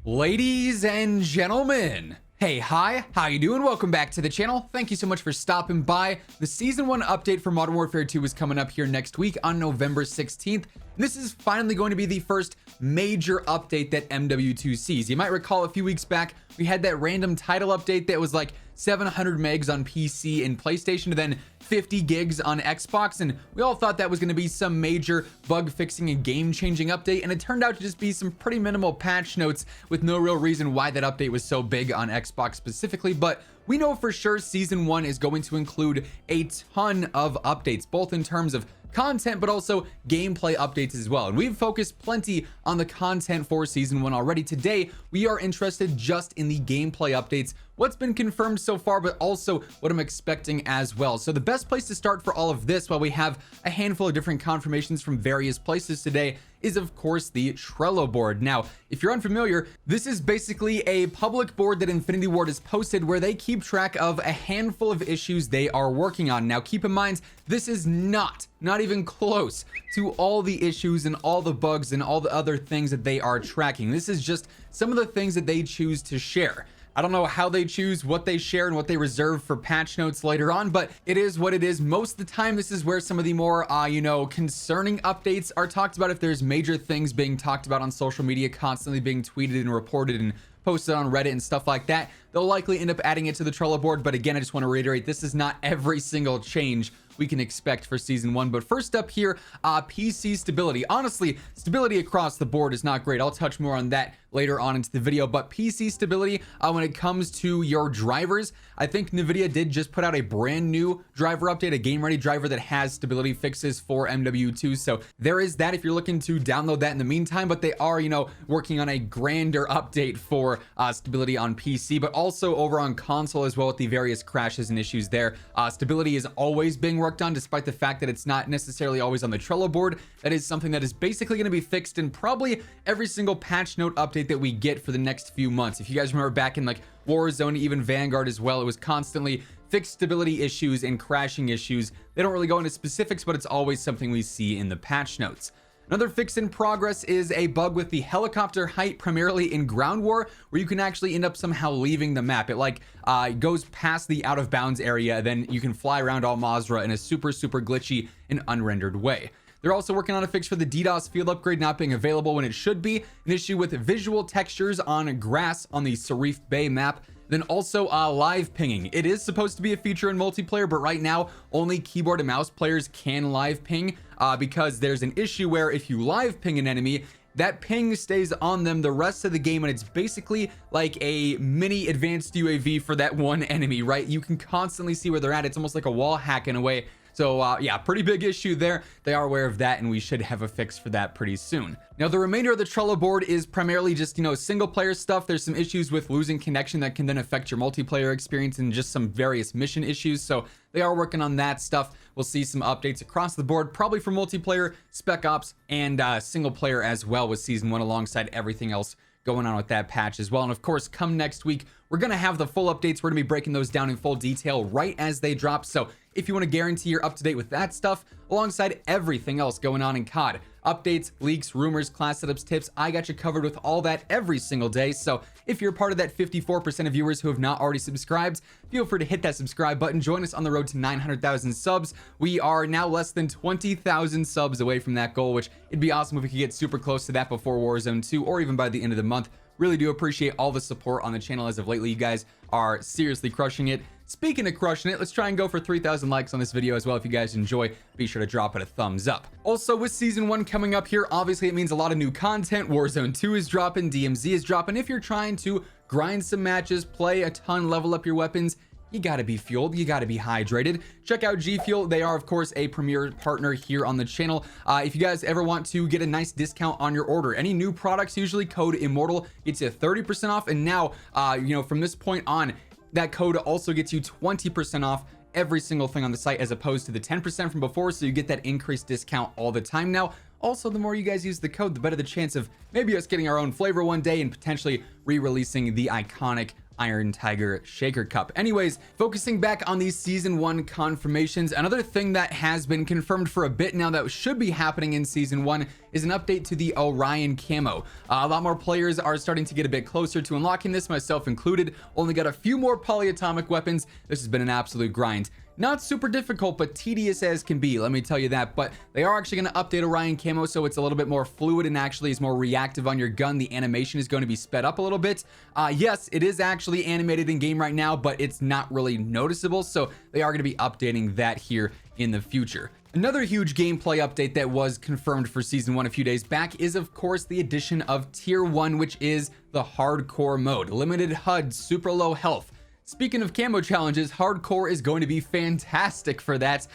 Ladies and gentlemen, hey, hi, how you doing? Welcome back to the channel. Thank you so much for stopping by. The Season 1 update for Modern Warfare 2 is coming up here next week on November 16th. This is finally going to be the first major update that MW2 sees. You might recall a few weeks back, we had that random title update that was like 700 megs on PC and PlayStation, and then 50 gigs on Xbox, and we all thought that was going to be some major bug fixing and game changing update, and it turned out to just be some pretty minimal patch notes with no real reason why that update was so big on Xbox specifically. But we know for sure Season 1 is going to include a ton of updates, both in terms of content but also gameplay updates as well, and we've focused plenty on the content for Season 1 already. Today we are interested just in the gameplay updates, what's been confirmed so far, but also what I'm expecting as well. So the best place to start for all of this, while we have a handful of different confirmations from various places today, is of course the Trello board. Now, if you're unfamiliar, this is basically a public board that Infinity Ward has posted where they keep track of a handful of issues they are working on. Now, keep in mind, this is not even close to all the issues and all the bugs and all the other things that they are tracking. This is just some of the things that they choose to share. I don't know how they choose what they share and what they reserve for patch notes later on, but it is what it is. Most of the time, this is where some of the more, concerning updates are talked about. If there's major things being talked about on social media, constantly being tweeted and reported and posted on Reddit and stuff like that, they'll likely end up adding it to the Trello board. But again, I just want to reiterate, this is not every single change we can expect for Season 1. But first up here, PC stability. Honestly, stability across the board is not great. I'll touch more on that later on into the video, but PC stability, when it comes to your drivers, I think NVIDIA did just put out a brand new driver update, a game ready driver that has stability fixes for MW2. So there is that if you're looking to download that in the meantime, but they are, working on a grander update for stability on PC, but also over on console as well with the various crashes and issues there. Stability is always being worked on, despite the fact that it's not necessarily always on the Trello board. That is something that is basically going to be fixed in probably every single patch note update that we get for the next few months. If you guys remember back in like Warzone, even Vanguard as well, it was constantly fixed stability issues and crashing issues. They don't really go into specifics, but it's always something we see in the patch notes. Another fix in progress is a bug with the helicopter height, primarily in Ground War, where you can actually end up somehow leaving the map. It goes past the out of bounds area, then you can fly around Al Mazrah in a super glitchy and unrendered way. They're also working on a fix for the DDoS field upgrade not being available when it should be, an issue with visual textures on grass on the Sarif Bay map, then also live pinging. It is supposed to be a feature in multiplayer, but right now only keyboard and mouse players can live ping because there's an issue where if you live ping an enemy, that ping stays on them the rest of the game, and it's basically like a mini advanced UAV for that one enemy, right? You can constantly see where they're at. It's almost like a wall hack in a way. So yeah, pretty big issue there. They are aware of that, and we should have a fix for that pretty soon. Now, the remainder of the Trello board is primarily just, single player stuff. There's some issues with losing connection that can then affect your multiplayer experience and just some various mission issues. So they are working on that stuff. We'll see some updates across the board, probably for multiplayer, Spec Ops, and single player as well with Season 1 alongside everything else going on with that patch as well. And of course, come next week, we're going to have the full updates. We're going to be breaking those down in full detail right as they drop. So if you want to guarantee you're up to date with that stuff, alongside everything else going on in COD, updates, leaks, rumors, class setups, tips, I got you covered with all that every single day. So if you're part of that 54% of viewers who have not already subscribed, feel free to hit that subscribe button. Join us on the road to 900,000 subs. We are now less than 20,000 subs away from that goal, which it'd be awesome if we could get super close to that before Warzone 2 or even by the end of the month. Really do appreciate all the support on the channel as of lately. You guys are seriously crushing it. Speaking of crushing it, let's try and go for 3,000 likes on this video as well. If you guys enjoy, be sure to drop it a thumbs up. Also, with Season 1 coming up here, obviously it means a lot of new content. Warzone 2 is dropping, DMZ is dropping. If you're trying to grind some matches, play a ton, level up your weapons, you gotta be fueled, you gotta be hydrated. Check out G Fuel. They are of course a premier partner here on the channel. If you guys ever want to get a nice discount on your order, any new products, usually code Immortal gets you 30% off, and now from this point on, that code also gets you 20% off every single thing on the site, as opposed to the 10% from before. So you get that increased discount all the time now. Also, the more you guys use the code, the better the chance of maybe us getting our own flavor one day and potentially re-releasing the iconic Iron Tiger Shaker Cup. Anyways, focusing back on these season 1 confirmations, another thing that has been confirmed for a bit now that should be happening in season 1 is an update to the Orion Camo. A lot more players are starting to get a bit closer to unlocking this, myself included. Only got a few more polyatomic weapons. This has been an absolute grind. Not super difficult, but tedious as can be, let me tell you that. But they are actually going to update Orion Camo so it's a little bit more fluid and actually is more reactive on your gun. The animation is going to be sped up a little bit. Yes, it is actually animated in game right now, but it's not really noticeable, so they are going to be updating that here in the future. Another huge gameplay update that was confirmed for season 1 a few days back is of course the addition of tier 1, which is the hardcore mode. Limited HUD, super low health. Speaking of camo challenges, hardcore is going to be fantastic for that.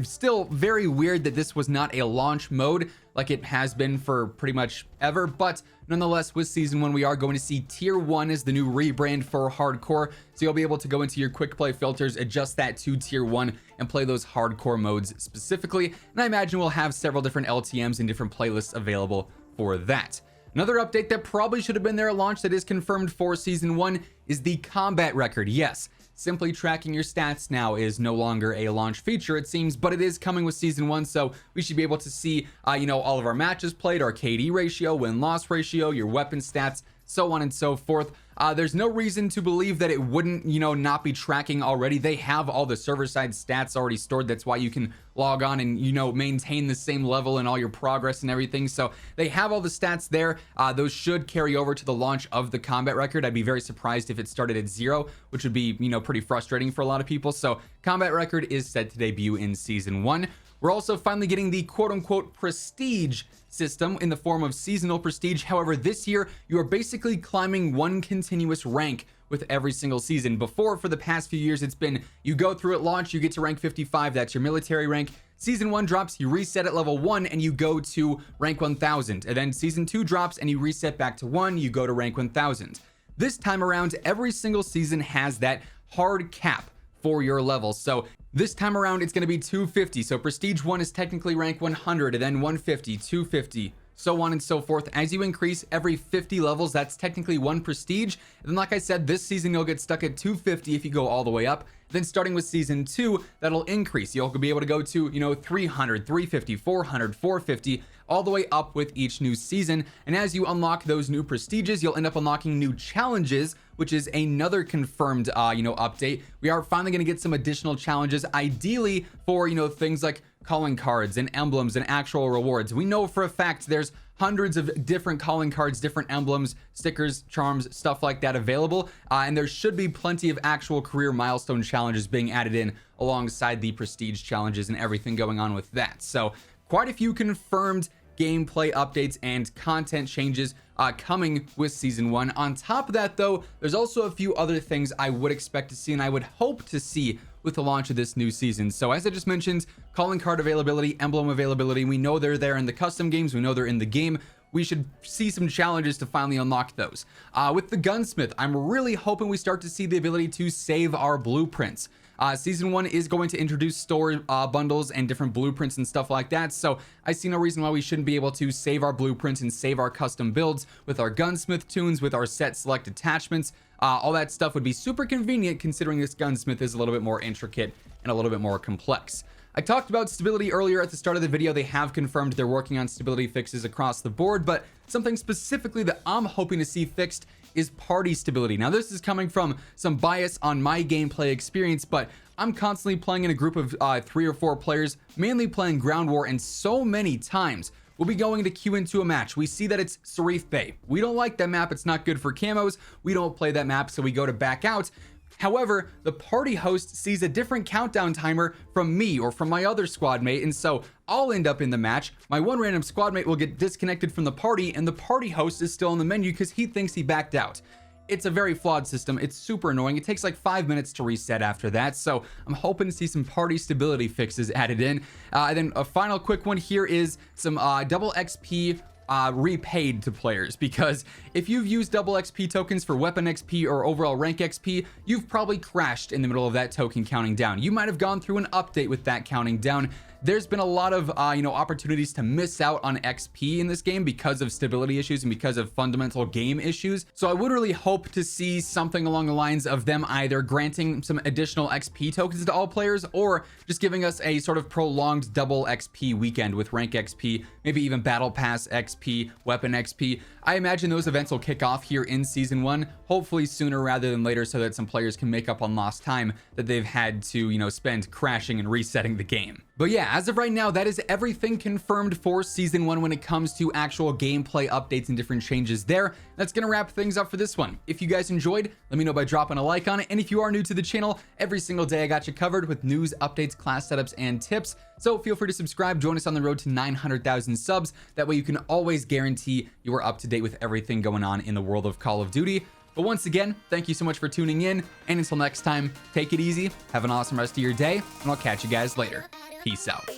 Still very weird that this was not a launch mode like it has been for pretty much ever, but nonetheless, with season 1 we are going to see tier 1 as the new rebrand for hardcore, so you'll be able to go into your quick play filters, adjust that to tier 1 and play those hardcore modes specifically, and I imagine we'll have several different LTMs and different playlists available for that. Another update that probably should have been there at launch that is confirmed for season 1 is the combat record. Yes, simply tracking your stats now is no longer a launch feature, it seems, but it is coming with season 1, so we should be able to see all of our matches played, our KD ratio, win-loss ratio, your weapon stats, so on and so forth. There's no reason to believe that it wouldn't, not be tracking already. They have all the server-side stats already stored. That's why you can log on and, maintain the same level and all your progress and everything. So they have all the stats there. Those should carry over to the launch of the combat record. I'd be very surprised if it started at 0, which would be, pretty frustrating for a lot of people. So combat record is set to debut in season 1. We're also finally getting the quote-unquote prestige system in the form of seasonal prestige. However, this year you are basically climbing one continuous rank with every single season. Before, for the past few years, it's been you go through at launch, you get to rank 55, that's your military rank. Season 1 drops, you reset at level 1 and you go to rank 1000, and then season 2 drops and you reset back to 1, you go to rank 1000. This time around, every single season has that hard cap for your level. So this time around it's going to be 250. So prestige 1 is technically rank 100, and then 150, 250, so on and so forth. As you increase every 50 levels, that's technically 1 prestige. And then, like I said, this season you'll get stuck at 250 if you go all the way up. Then starting with season 2, that'll increase. You'll be able to go to 300, 350, 400, 450, all the way up with each new season. And as you unlock those new prestiges, you'll end up unlocking new challenges, which is another confirmed update. We are finally going to get some additional challenges, ideally for things like calling cards and emblems and actual rewards. We know for a fact there's hundreds of different calling cards, different emblems, stickers, charms, stuff like that available, and there should be plenty of actual career milestone challenges being added in alongside the prestige challenges and everything going on with that. So quite a few confirmed gameplay updates and content changes coming with season 1. On top of that, though, there's also a few other things I would expect to see and I would hope to see with the launch of this new season. So as I just mentioned, calling card availability, emblem availability, we know they're there in the custom games, we know they're in the game. We should see some challenges to finally unlock those. With the gunsmith, I'm really hoping we start to see the ability to save our blueprints. Season 1 is going to introduce store bundles and different blueprints and stuff like that, so I see no reason why we shouldn't be able to save our blueprints and save our custom builds with our gunsmith tunes, with our set select attachments. All that stuff would be super convenient considering this gunsmith is a little bit more intricate and a little bit more complex. I talked about stability earlier at the start of the video. They have confirmed they're working on stability fixes across the board, but something specifically that I'm hoping to see fixed is party stability. Now, this is coming from some bias on my gameplay experience, but I'm constantly playing in a group of 3 or 4 players, mainly playing ground war, and so many times we'll be going to queue into a match. We see that it's Sarif Bay. We don't like that map. It's not good for camos. We don't play that map, so we go to back out. However, the party host sees a different countdown timer from me or from my other squad mate, and so I'll end up in the match. My one random squad mate will get disconnected from the party, and the party host is still in the menu because he thinks he backed out. It's a very flawed system. It's super annoying. It takes like 5 minutes to reset after that, so I'm hoping to see some party stability fixes added in. And then a final quick one here is some double XP repaid to players, because if you've used double XP tokens for weapon XP or overall rank XP, you've probably crashed in the middle of that token counting down. You might have gone through an update with that counting down. there's been a lot of, opportunities to miss out on XP in this game because of stability issues and because of fundamental game issues. So I would really hope to see something along the lines of them either granting some additional XP tokens to all players or just giving us a sort of prolonged double XP weekend with rank XP, maybe even battle pass XP, weapon XP. I imagine those events will kick off here in season 1, hopefully sooner rather than later, so that some players can make up on lost time that they've had to, spend crashing and resetting the game. But yeah, as of right now, that is everything confirmed for season 1 when it comes to actual gameplay updates and different changes there. That's gonna wrap things up for this one. If you guys enjoyed, let me know by dropping a like on it. And if you are new to the channel, every single day I got you covered with news, updates, class setups, and tips. So feel free to subscribe, join us on the road to 900,000 subs. That way you can always guarantee you are up to date with everything going on in the world of Call of Duty. But once again, thank you so much for tuning in. And until next time, take it easy, have an awesome rest of your day, and I'll catch you guys later. Peace out.